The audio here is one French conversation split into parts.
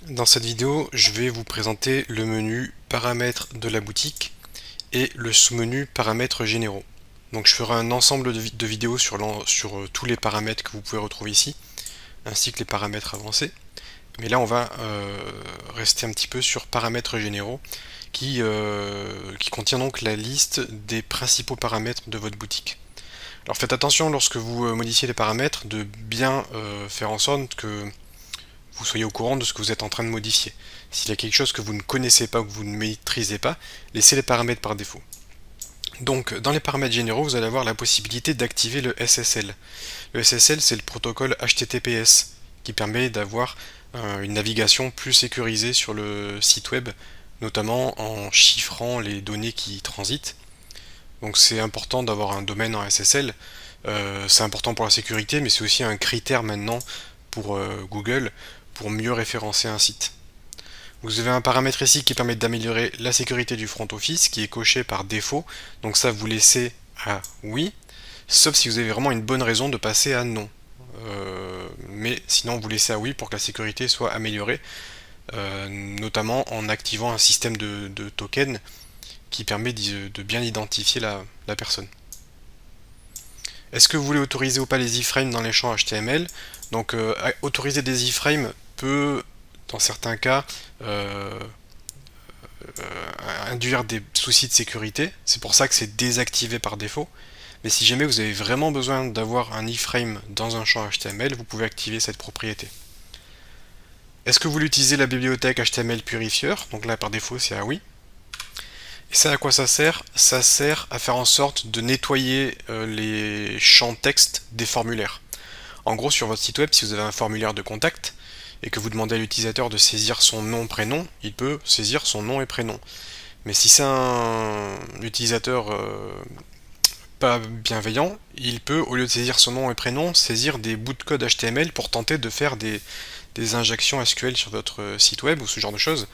Dans cette vidéo, je vais vous présenter le menu paramètres de la boutique et le sous-menu paramètres généraux. Donc je ferai un ensemble de vidéos sur tous les paramètres que vous pouvez retrouver ici, ainsi que les paramètres avancés. Mais là on va rester un petit peu sur paramètres généraux qui contient donc la liste des principaux paramètres de votre boutique. Alors faites attention lorsque vous modifiez les paramètres de bien faire en sorte que vous soyez au courant de ce que vous êtes en train de modifier. S'il y a quelque chose que vous ne connaissez pas ou que vous ne maîtrisez pas, laissez les paramètres par défaut. Donc dans les paramètres généraux, vous allez avoir la possibilité d'activer le SSL. Le SSL, c'est le protocole HTTPS qui permet d'avoir une navigation plus sécurisée sur le site web, notamment en chiffrant les données qui transitent. Donc c'est important d'avoir un domaine en SSL. C'est important pour la sécurité, mais c'est aussi un critère maintenant pour Google pour mieux référencer un site. Vous avez un paramètre ici qui permet d'améliorer la sécurité du front office, qui est coché par défaut. Donc ça, vous laissez à oui, sauf si vous avez vraiment une bonne raison de passer à non. Mais sinon, vous laissez à oui pour que la sécurité soit améliorée, notamment en activant un système de token qui permet de bien identifier la personne. Est-ce que vous voulez autoriser ou pas les iframes dans les champs HTML? Donc autoriser des iframes peut, dans certains cas, induire des soucis de sécurité. C'est pour ça que c'est désactivé par défaut. Mais si jamais vous avez vraiment besoin d'avoir un iframe dans un champ HTML, vous pouvez activer cette propriété. Est-ce que vous voulez utiliser la bibliothèque HTML Purifier? Donc là par défaut c'est à oui. Et ça, à quoi ça sert? Ça sert à faire en sorte de nettoyer les champs texte des formulaires. En gros, sur votre site web, si vous avez un formulaire de contact et que vous demandez à l'utilisateur de saisir son nom, prénom, il peut saisir son nom et prénom. Mais si c'est un utilisateur pas bienveillant, il peut, au lieu de saisir son nom et prénom, saisir des bouts de code HTML pour tenter de faire des injections SQL sur votre site web ou ce genre de choses.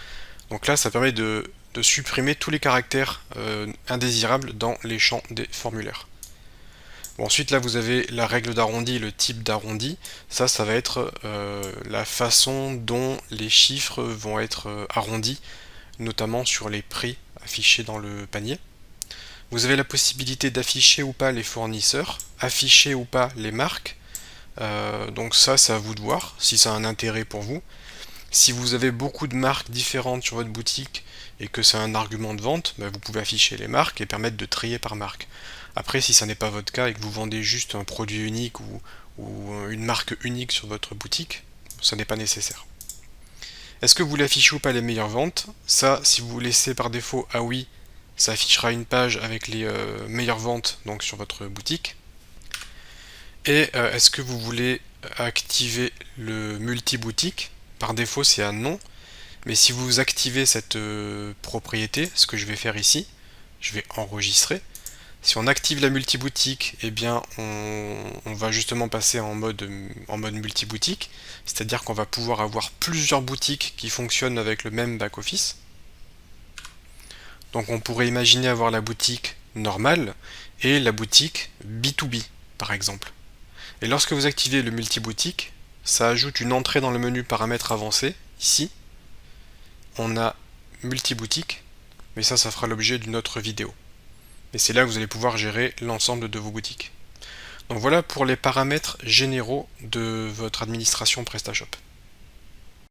Donc là, ça permet de supprimer tous les caractères indésirables dans les champs des formulaires. Bon, ensuite, là, vous avez la règle d'arrondi, le type d'arrondi. Ça va être la façon dont les chiffres vont être arrondis, notamment sur les prix affichés dans le panier. Vous avez la possibilité d'afficher ou pas les fournisseurs, afficher ou pas les marques. Donc ça, c'est à vous de voir si ça a un intérêt pour vous. Si vous avez beaucoup de marques différentes sur votre boutique et que c'est un argument de vente, vous pouvez afficher les marques et permettre de trier par marque. Après, si ça n'est pas votre cas et que vous vendez juste un produit unique ou une marque unique sur votre boutique, ça n'est pas nécessaire. Est-ce que vous voulez afficher ou pas les meilleures ventes? Ça, si vous laissez par défaut à oui, ça affichera une page avec les meilleures ventes donc sur votre boutique. Et est-ce que vous voulez activer le multi-boutique? Par défaut, c'est un non. Mais si vous activez cette propriété, ce que je vais faire ici, je vais enregistrer. Si on active la multi-boutique, eh bien on va justement passer en mode multi-boutique, c'est-à-dire qu'on va pouvoir avoir plusieurs boutiques qui fonctionnent avec le même back-office. Donc on pourrait imaginer avoir la boutique normale et la boutique B2B, par exemple. Et lorsque vous activez le multi-boutique, ça ajoute une entrée dans le menu paramètres avancés, ici. On a multi-boutique, mais ça fera l'objet d'une autre vidéo. Et c'est là que vous allez pouvoir gérer l'ensemble de vos boutiques. Donc voilà pour les paramètres généraux de votre administration PrestaShop.